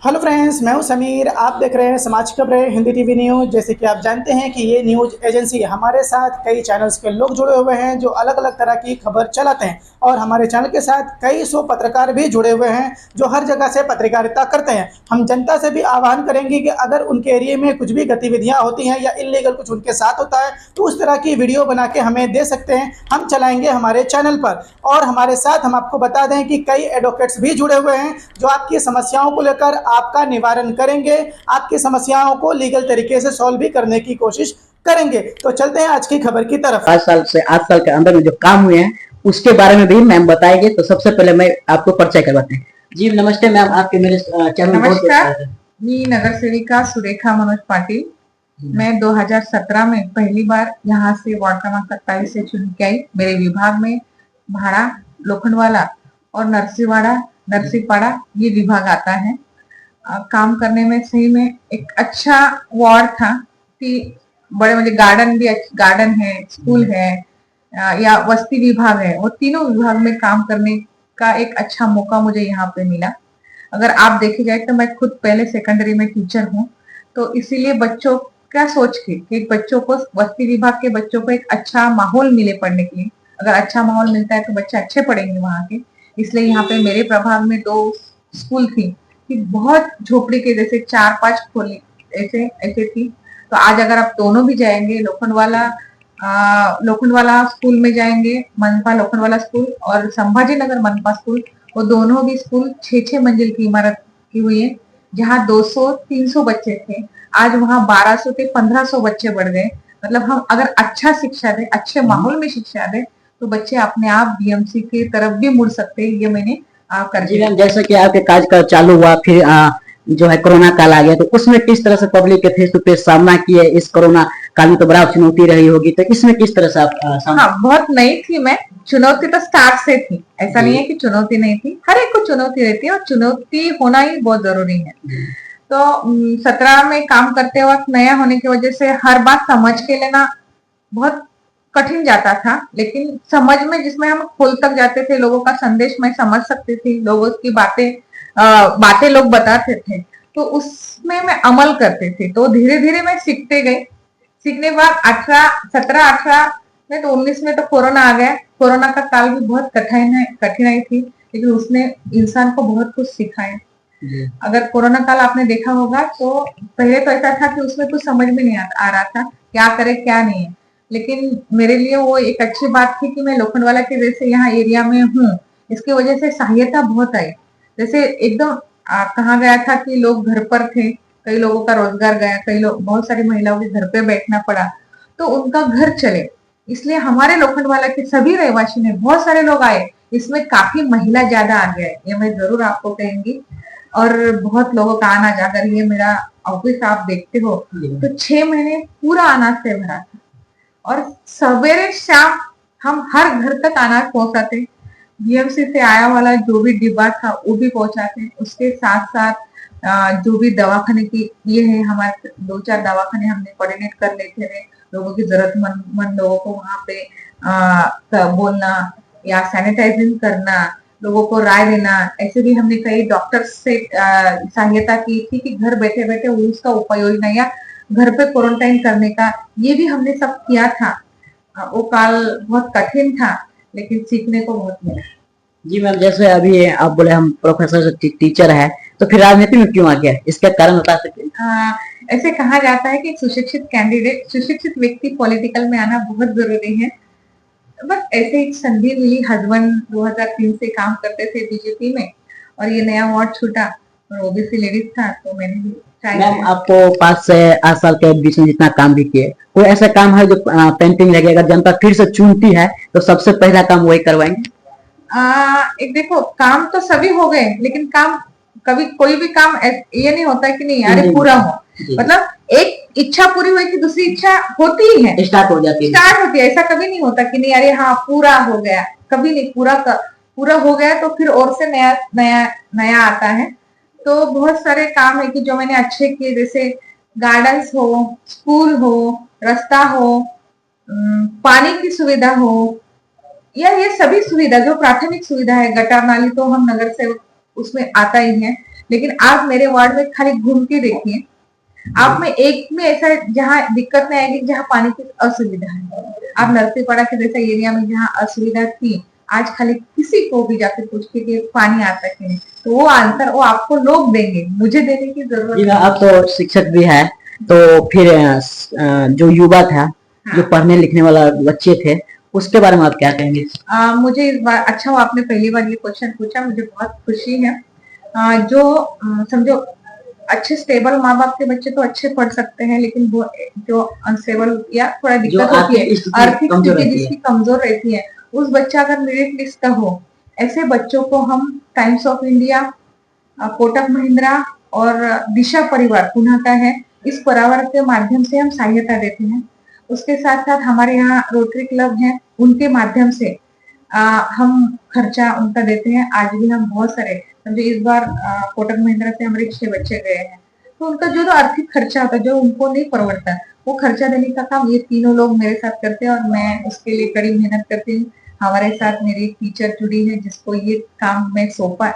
Hello friends, मैं हूं समीर। आप देख रहे हैं समाज खबरें हिंदी टीवी न्यूज़। जैसे कि आप जानते हैं कि ये न्यूज़ एजेंसी हमारे साथ कई चैनल्स के लोग जुड़े हुए हैं जो अलग अलग तरह की खबर चलाते हैं, और हमारे चैनल के साथ कई सौ पत्रकार भी जुड़े हुए हैं जो हर जगह से पत्रकारिता करते हैं। हम जनता से भी आह्वान करेंगे कि अगर उनके एरिया में कुछ भी गतिविधियाँ होती हैं या इलीगल कुछ उनके साथ होता है तो उस तरह की वीडियो बना के हमें दे सकते हैं, हम चलाएंगे हमारे चैनल पर। और हमारे साथ हम आपको बता दें कि कई एडवोकेट्स भी जुड़े हुए हैं जो आपकी समस्याओं को लेकर आपका निवारण करेंगे, आपकी समस्याओं को लीगल तरीके से सॉल्व भी करने की कोशिश करेंगे। तो चलते हैं आज की खबर की तरफ। 5 साल से 8 साल के अंदर में जो काम हुए हैं उसके बारे में भी मैम बताएंगे। तो सबसे पहले मैं आपको परिचय करवाते हैं। जी नमस्ते मैम, आपके मेरे चैनल में नमस्कार। मी नगर सेविका सुरेखा मनोज पाटिल। मैं 2017 में पहली बार यहाँ से वार्ड क्रमांक 27 से चुन के आई। मेरे विभाग में भाड़ा, लोखंडवाला और नरसिंहपाड़ा ये विभाग आता है। काम करने में सही में एक अच्छा वार्ड था कि बड़े बड़े गार्डन है, स्कूल है या वस्ती विभाग है, वो तीनों विभाग में काम करने का एक अच्छा मौका मुझे यहाँ पे मिला। अगर आप देखे जाए तो मैं खुद पहले सेकेंडरी में टीचर हूँ, तो इसीलिए बच्चों क्या सोच के कि बच्चों को, वस्ती विभाग के बच्चों को एक अच्छा माहौल मिले पढ़ने के लिए। अगर अच्छा माहौल मिलता है तो बच्चे अच्छे पढ़ेंगे वहाँ के। इसलिए यहाँ पे मेरे प्रभाग में 2 स्कूल थी कि बहुत झोपड़ी के जैसे 4-5 खोली ऐसे ऐसे थी। तो आज अगर आप दोनों भी जाएंगे, लोखंडवाला स्कूल में जाएंगे, मनपा लोखंडवाला स्कूल और संभाजी नगर मनपा स्कूल, वो दोनों भी स्कूल 6-6 मंजिल की इमारत की हुई है, जहाँ 200-300 बच्चे थे। आज वहाँ 1200 से 1500 बच्चे बढ़ गए। मतलब हम अगर अच्छा शिक्षा दें, अच्छे माहौल में शिक्षा दें, तो बच्चे अपने आप बीएमसी की तरफ भी मुड़ सकते हैं। ये मैंने कर जी मैम, जैसे कि आपके काज का चालू हुआ, फिर जो है कोरोना काल आ गया, तो उसमें किस तरह से पब्लिक के फेस टू फेस सामना किए? इस कोरोना काल में तो बड़ा चुनौती रही होगी, तो इसमें किस तरह से आप हाँ, बहुत नई थी मैं। चुनौती तो स्टार्ट से थी, ऐसा नहीं है कि चुनौती नहीं थी। हर एक को चुनौती रहती है और चुनौती होना ही बहुत जरूरी है। तो 17 में काम करते वक्त नया होने की वजह से हर बात समझ के लेना बहुत कठिन जाता था, लेकिन समझ में जिसमें हम खोल तक जाते थे, लोगों का संदेश मैं समझ सकती थी, लोगों की बातें लोग बताते थे, तो उसमें मैं अमल करती थी। तो धीरे धीरे मैं सीखते गई। सीखने के बाद 17-18 में, तो 19 में तो कोरोना आ गया। कोरोना का काल भी बहुत कठिनाई थी, लेकिन उसने इंसान को बहुत कुछ सिखाया। अगर कोरोना काल आपने देखा होगा तो पहले तो ऐसा था कि उसमें कुछ समझ में नहीं आ रहा था क्या करे क्या नहीं है, लेकिन मेरे लिए वो एक अच्छी बात थी कि मैं लोखंडवाला के जैसे यहाँ एरिया में हूँ। इसकी वजह से सहायता बहुत आई। जैसे एकदम कहा गया था कि लोग घर पर थे, कई लोगों का रोजगार गया, बहुत सारी महिलाओं के घर पे बैठना पड़ा, तो उनका घर चले, इसलिए हमारे लोखंडवाला के सभी रहवासी ने, बहुत सारे लोग आए। इसमें काफी महिला ज्यादा आ गए, ये मैं जरूर आपको कहूंगी। और बहुत लोगों का आना जाकर, ये मेरा ऑफिस आप देखते हो तो 6 महीने पूरा अनाज से भरा था, और सवेरे शाम हम हर घर तक अनाज पहुंचाते। बीएमसी से आया वाला जो भी डिब्बा था वो भी पहुंचाते। उसके साथ साथ जो भी दवाखाने की ये है, हमारे 2-4 दवाखाने हमने कोऑर्डिनेट कर लेते थे। लोगों की जरूरतमंद लोगों को वहां पे बोलना या सैनिटाइजिंग करना, लोगों को राय देना, ऐसे भी हमने कई डॉक्टर्स से सहायता की थी कि घर बैठे बैठे उसका उपाय योजना या घर पे क्वारंटाइन करने का, ये भी हमने सब किया था। वो काल बहुत कठिन था, लेकिन सीखने को बहुत मिला। जी मैम, जैसे अभी आप बोले हम प्रोफेसर से टीचर है, तो फिर राजनीति में क्यों आ गया? इसका कारण बता सकते? ऐसे कहा जाता है कि सुशिक्षित व्यक्ति पॉलिटिकल में आना बहुत जरूरी है। बस ऐसे एक संधि मिली। हस्बैंड 2003 से काम करते थे बीजेपी में, और ये नया वार्ड छूटा और ओबीसी लेडीज था, तो मैंने भी मैम आपको 5 से 8 साल के बीच में जितना काम भी किए, कोई ऐसा काम है जो पेंटिंग लगे, अगर जनता फिर से चुनती है तो सबसे पहला काम वही करवाएंगे? एक देखो, काम तो सभी हो गए, लेकिन काम कभी कोई भी काम ये नहीं होता कि नहीं यार पूरा हो। मतलब एक इच्छा पूरी हुई कि दूसरी इच्छा होती ही है, स्टार्ट हो जाती है। ऐसा कभी नहीं होता कि नहीं अरे हाँ पूरा हो गया, कभी नहीं। पूरा हो गया तो फिर और से नया नया नया आता है। तो बहुत सारे काम है कि जो मैंने अच्छे किए, जैसे गार्डन्स हो, स्कूल हो, रास्ता हो, पानी की सुविधा हो, या ये सभी सुविधा जो प्राथमिक सुविधा है, गटर नाली तो हम नगर से उसमें आता ही है, लेकिन आप मेरे वार्ड में खाली घूम के देखिए, आप में एक में ऐसा जहाँ दिक्कत नहीं आएगी जहाँ पानी की असुविधा है। आप नरसीपड़ा के जैसा एरिया में जहाँ असुविधा थी, आज खाली किसी को भी जाके पूछ के कि पानी आता कि नहीं, तो वो आंसर वो आपको लोग देंगे, मुझे देने की जरूरत जी आप तो शिक्षक भी है, तो फिर जो युवा था, जो पढ़ने लिखने वाला बच्चे थे, उसके बारे में आप क्या कहेंगे? मुझे इस बार अच्छा हुआ आपने पहली बार ये क्वेश्चन पूछा, मुझे बहुत खुशी है। जो समझो अच्छे स्टेबल माँ बाप के बच्चे तो अच्छे पढ़ सकते हैं, लेकिन वो जो अनस्टेबल या थोड़ा दिक्कत होती है, आर्थिक स्थिति जिसकी कमजोर रहती है, उस बच्चा अगर मेरिट लिस्ट का हो, ऐसे बच्चों को हम times of India, Kotak Mahindra और दिशा परिवार पुणे का है, इस परिवार के माध्यम से हम सहायता देते हैं। उसके साथ साथ हमारे यहाँ रोटरी क्लब है, उनके माध्यम से हम खर्चा उनका देते हैं। आज भी हम बहुत सारे समझे इस बार कोटक महिंद्रा से हमारे 6 बच्चे गए हैं, तो उनका जो आर्थिक खर्चा होता है, जो उनको नहीं परवड़ता, वो खर्चा देने का काम ये तीनों लोग मेरे साथ करते हैं और मैं उसके लिए कड़ी मेहनत करती हूँ। हमारे साथ मेरी एक टीचर जुड़ी है जिसको ये काम मैंने सौंपा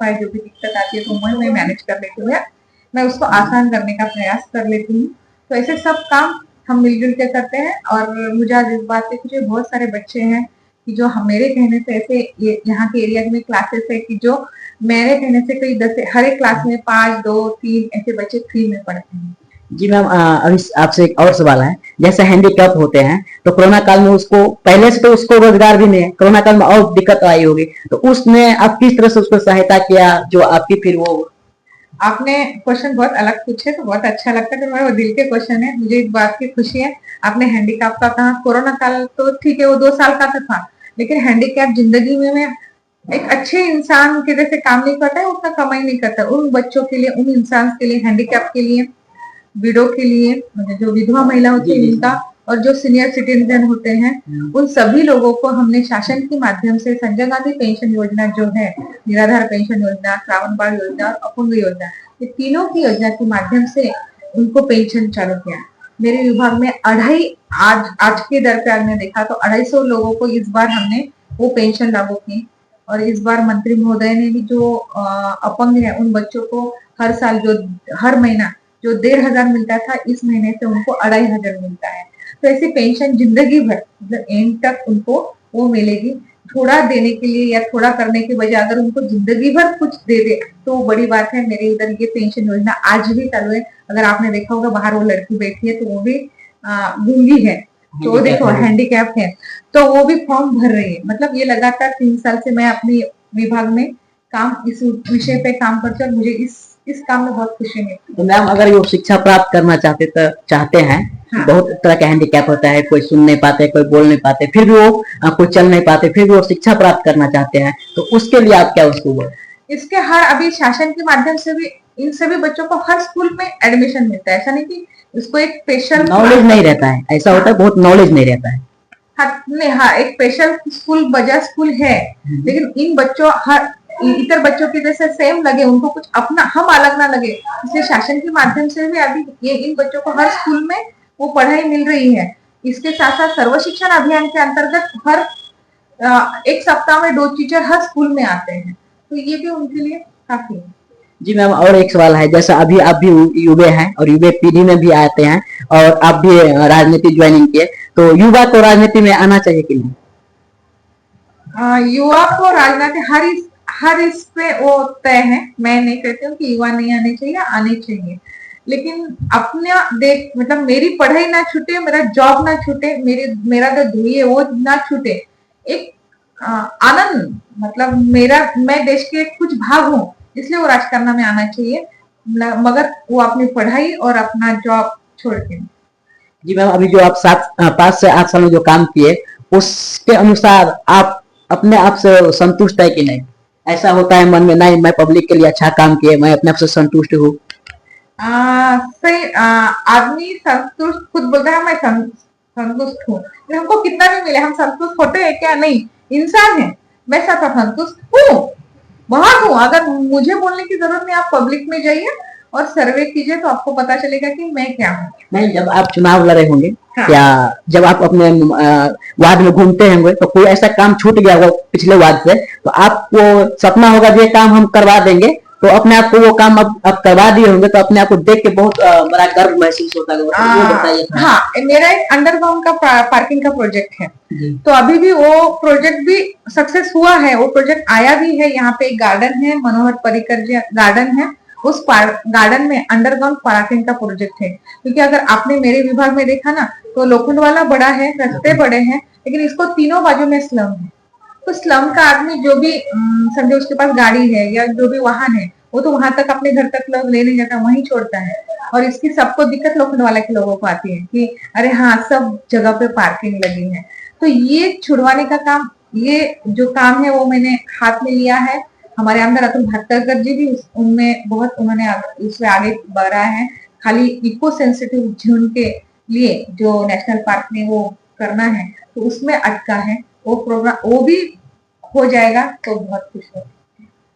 है, जो भी दिक्कत आती है तो मैं मैनेज कर लेती हूँ, मैं उसको आसान करने का प्रयास कर लेती हूँ। तो ऐसे सब काम हम मिलजुल के करते हैं और मुझे आज इस बात से कुछ बहुत सारे बच्चे हैं कि जो मेरे कहने से ऐसे यहाँ के एरिया में क्लासेस है कि जो मेरे कहने से कई 10 हर एक क्लास में 5, 2, 3 ऐसे बच्चे फ्री में पढ़ते हैं। जी मैम, अभी आपसे एक और सवाल है, जैसे हैंडीकैप होते हैं तो कोरोना काल में उसको पहले से तो उसको रोजगार भी नहीं है, कोरोना काल में और दिक्कत आई होगी, तो उसमें आप किस तरह से उसको सहायता किया जो आपकी फिर वो? आपने क्वेश्चन बहुत अलग पूछे तो बहुत अच्छा लगता है, मेरे दिल के क्वेश्चन है, मुझे इस बात की खुशी है। आपने हैंडीकैप का कहा, कोरोना काल तो ठीक है वो 2 साल का था, लेकिन हैंडीकैप जिंदगी में एक अच्छे इंसान के जैसे काम नहीं करता है, उतना कमाई नहीं करता। उन बच्चों के लिए, उन इंसान के लिए, हैंडीकैप के लिए, विडो के लिए, जो विधवा महिला होती है उनका, और जो सीनियर सिटीजन होते हैं, उन सभी लोगों को हमने शासन के माध्यम से संजय गांधी पेंशन योजना जो है, निराधार पेंशन योजना, श्रावण बाल योजना और अपंग योजना, ये तीनों की योजना के माध्यम से उनको पेंशन चालू किया। मेरे विभाग में आज के दर पे आपने देखा तो 250 लोगों को इस बार हमने वो पेंशन लागू की। और इस बार मंत्री महोदय ने भी जो अपंग है उन बच्चों को हर साल जो हर महीना जो 1500 मिलता था, इस महीने से उनको 2500 मिलता है। तो ऐसी पेंशन जिंदगी भर मतलब एंड तक उनको वो मिलेगी। थोड़ा देने के लिए या थोड़ा करने के बजाय अगर उनको जिंदगी भर कुछ दे दे तो बड़ी बात है। मेरे इधर ये पेंशन योजना आज भी चालू है। अगर आपने देखा होगा बाहर वो लड़की बैठी है तो वो भी गूंगी है, तो देखो हैंडीकैप है, तो वो भी फॉर्म भर रही है। मतलब ये लगातार 3 साल से मैं अपने विभाग में काम इस विषय पे काम करती हूँ और मुझे इस काम में बहुत खुशी मिलती है। तो मैम अगर वो शिक्षा प्राप्त करना चाहते हैं, हाँ। बहुत तरह का हैंडीकैप होता है, कोई सुन नहीं पाते, कोई बोल नहीं पाते, फिर भी वो कोई चल नहीं पाते, फिर भी वो शिक्षा प्राप्त करना चाहते हैं, तो उसके लिए आप क्या उसको बोल? इसके हर अभी शासन के माध्यम से भी इन सभी बच्चों को हर स्कूल में एडमिशन मिलता है। ऐसा नहीं कि उसको एक स्पेशल नॉलेज नहीं रहता है, ऐसा होता है बहुत नॉलेज नहीं रहता है। हाँ एक स्पेशल स्कूल बजा स्कूल है, लेकिन इन बच्चों हर इतर बच्चों की जैसे सेम लगे, उनको कुछ अपना हम अलग ना लगे, इसलिए शासन के माध्यम से भी अभी ये इन बच्चों को हर स्कूल में वो पढ़ाई मिल रही है। इसके साथ साथ सर्व शिक्षण अभियान के अंतर्गत हर एक सप्ताह में 2 टीचर हर स्कूल में आते हैं, तो ये भी उनके लिए काफी है। जी मैम, और एक सवाल है, जैसा अभी आप भी युवा हैं और युवा पीढ़ी में भी आते हैं और आप भी राजनीति ज्वाइनिंग किए, तो युवा को राजनीति में आना चाहिए कि नहीं? युवा को राजनीति हर इस पे वो तय है। मैं नहीं कहती हूँ कि युवा नहीं आने चाहिए, आने चाहिए, लेकिन अपना देख मतलब मेरी पढ़ाई ना छूटे, मेरा जॉब ना छूटे, मेरा जो धुई है वो ना छूटे, एक आनंद मतलब मैं देश के कुछ भाग हूँ, इसलिए वो राजकारण में आना चाहिए, मगर वो अपनी पढ़ाई और अपना जॉब छोड़ के। जी मैम, अभी जो आप 5 से 8 साल में जो काम किए उसके अनुसार आप अपने आप से संतुष्ट है कि नहीं? ऐसा होता है मन में, नहीं मैं पब्लिक के लिए अच्छा काम किए, मैं अपने आप से संतुष्ट हूँ? सही आदमी संतुष्ट खुद बोलता है मैं संतुष्ट हूँ, हमको कितना भी मिले हम संतुष्ट होते हैं क्या? नहीं, इंसान है, मैं सब संतुष्ट हूँ, बहुत हूँ। अगर मुझे बोलने की जरूरत नहीं, आप पब्लिक में जाइए और सर्वे कीजिए तो आपको पता चलेगा कि मैं क्या हूँ। नहीं, जब आप चुनाव लड़े होंगे, हाँ। या जब आप अपने वार्ड में घूमते होंगे तो कोई ऐसा काम छूट गया होगा पिछले वार्ड से, तो आपको सपना होगा ये काम हम करवा देंगे, तो अपने आप को वो काम अब करवा दिए होंगे, तो अपने आप को देख के बहुत बड़ा गर्व महसूस होता है, वो बताइए थोड़ा। हाँ, मेरा एक अंडरग्राउंड का पार्किंग का प्रोजेक्ट है, जी। तो अभी भी वो प्रोजेक्ट भी सक्सेस हुआ है, वो प्रोजेक्ट आया भी है। यहाँ पे एक गार्डन है, मनोहर पर्रिकर जी गार्डन है, उस गार्डन में अंडरग्राउंड पार्किंग का प्रोजेक्ट है। क्योंकि अगर आपने मेरे विभाग में देखा ना, तो लोखंडवाला बड़ा है, रास्ते बड़े हैं, लेकिन इसको तीनों बाजू में स्लम है। तो स्लम का आदमी जो भी समझो उसके पास गाड़ी है या जो भी वाहन है, वो तो वहां तक अपने घर तक लोग ले नहीं जाता, वहीं छोड़ता है। और इसकी सबको दिक्कत लोखंडवाला के लोगों को आती है कि अरे हाँ, सब जगह पे पार्किंग लगी है। तो ये छुड़वाने का काम, ये जो काम है वो मैंने हाथ में लिया है। हमारे आमदार अतुल भाटकर जी भी उनमें बहुत उन्होंने उसमें आगे बढ़ा है। खाली इको सेंसिटिव जोन के लिए जो नेशनल पार्क में वो करना है, तो उसमें अटका है। वो प्रोग्राम वो भी हो जाएगा तो बहुत खुश हो।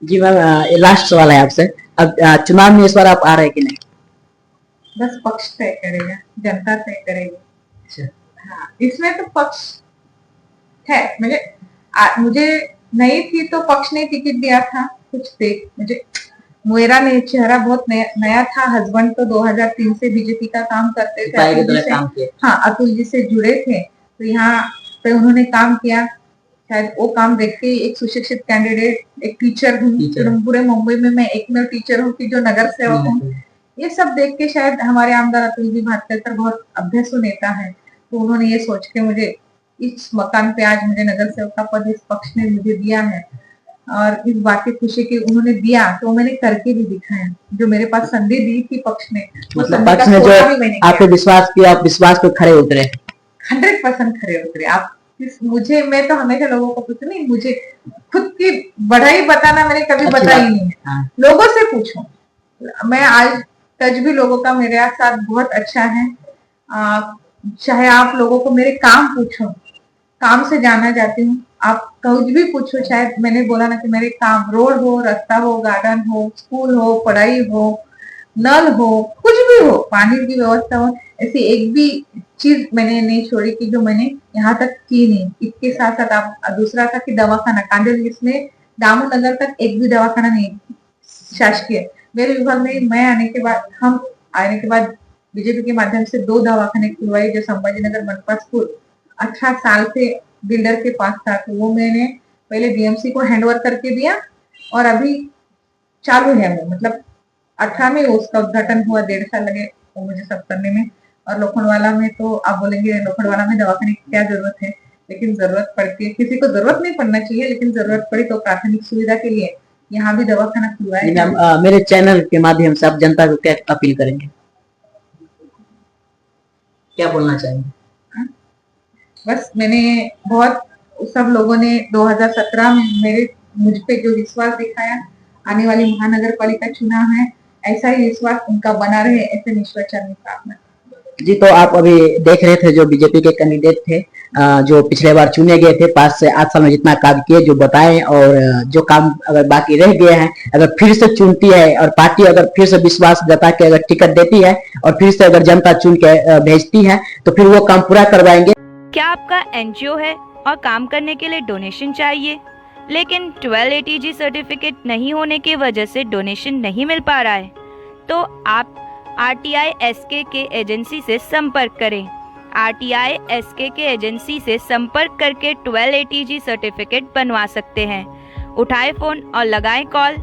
जी मैम, ये लास्ट सवाल है आपसे। अब चुनाव में इस बार आप आ रहे हैं कि नहीं? बस पक्ष तय करेगा, जनता तय करेगी। अच्छा। हाँ, इसमें तो पक्ष है। मुझे नहीं थी तो पक्ष ने टिकट दिया था। कुछ देख मुझे मेरा चेहरा बहुत नया था। हस्बैंड तो 2003 से बीजेपी का काम करते थे, हाँ, अतुल जी से जुड़े थे, तो यहाँ पे उन्होंने काम किया। शायद वो काम देख के एक सुशिक्षित कैंडिडेट, एक टीचर हूँ, पूरे मुंबई में मैं एकमेव टीचर हूँ कि जो नगर सेवक हूँ, ये सब देख के शायद हमारे आमदार अतुल जी भाटकर बहुत अभ्यसु नेता है, तो उन्होंने ये सोच के मुझे इस मकान पे आज मुझे नगर सेवक का पद इस पक्ष ने मुझे दिया है। और इस बात की खुशी की उन्होंने दिया तो मैंने करके भी दिखाया। जो मेरे पास संधि दी थी पक्ष ने, मतलब पक्ष ने जो आपके विश्वास किया, आप विश्वास पे खड़े उतरे। 100% खड़े उतरे। आप मैं तो हमेशा लोगों को पूछती नहीं, मुझे खुद की बढ़ाई बताना मैंने कभी बताई नहीं है। हाँ। लोगों से पूछो। मैं आज तक भी लोगों का मेरे साथ बहुत अच्छा है। चाहे आप लोगों को मेरे काम पूछो, काम से जाना चाहती हूँ, आप कुछ भी पूछो। शायद मैंने बोला ना कि मेरे काम, रोड हो, रास्ता हो, गार्डन हो, स्कूल हो, पढ़ाई हो, नल हो, कुछ भी हो, पानी की व्यवस्था हो, ऐसी एक भी चीज मैंने नहीं छोड़ी कि जो मैंने यहाँ तक की नहीं। इसके साथ साथ आप दूसरा था कि दवाखाना कांडल, इसमें दामोनगर तक एक भी दवाखाना नहीं शासकीय। मेरे विभाग में मैं आने के बाद, हम आने के बाद बीजेपी के माध्यम से 2 दवाखाने खुलवाए, जो संभाजी नगर मनपा स्कूल 18 साल से बिल्डर के पास था, तो वो मैंने पहले बीएमसी को हैंडओवर करके दिया और अभी चालू है वो। मतलब 18 में उसका उद्घाटन हुआ, 1.5 साल लगे वो मुझे सब करने में। और लोखंडवाला में तो आप बोलेंगे लोखंडवाला में दवाखाने की क्या जरूरत है, लेकिन जरूरत पड़ती है। किसी को जरूरत नहीं पड़ना चाहिए, लेकिन जरूरत पड़ी तो प्राथमिक सुविधा के लिए यहाँ भी दवाखाना खुलवाया। मेरे चैनल के माध्यम से आप जनता को क्या अपील करेंगे, क्या बोलना चाहेंगे? बस मैंने बहुत, सब लोगों ने 2017 में मुझ पे जो विश्वास दिखाया, आने वाली महानगर पालिका चुनाव है, ऐसा ही विश्वास उनका बना रहे, ऐसे ईश्वर चरण प्रार्थना। जी, तो आप अभी देख रहे थे जो बीजेपी के कैंडिडेट थे, जो पिछले बार चुने गए थे, 5 से 8 साल में जितना काम किए, जो बताएं, और जो काम अगर बाकी रह गए हैं, अगर फिर से चुनती है और पार्टी अगर फिर से विश्वास जता के अगर टिकट देती है और फिर से अगर जनता चुन के भेजती है, तो फिर वो काम पूरा करवाएंगे। क्या आपका एनजीओ है और काम करने के लिए डोनेशन चाहिए, लेकिन 12 ATG सर्टिफिकेट नहीं होने की वजह से डोनेशन नहीं मिल पा रहा है, तो आप RTI SKK एजेंसी से संपर्क करें। RTI SKK एजेंसी से संपर्क करके 12 ATG सर्टिफिकेट बनवा सकते हैं। उठाए फोन और लगाएं कॉल।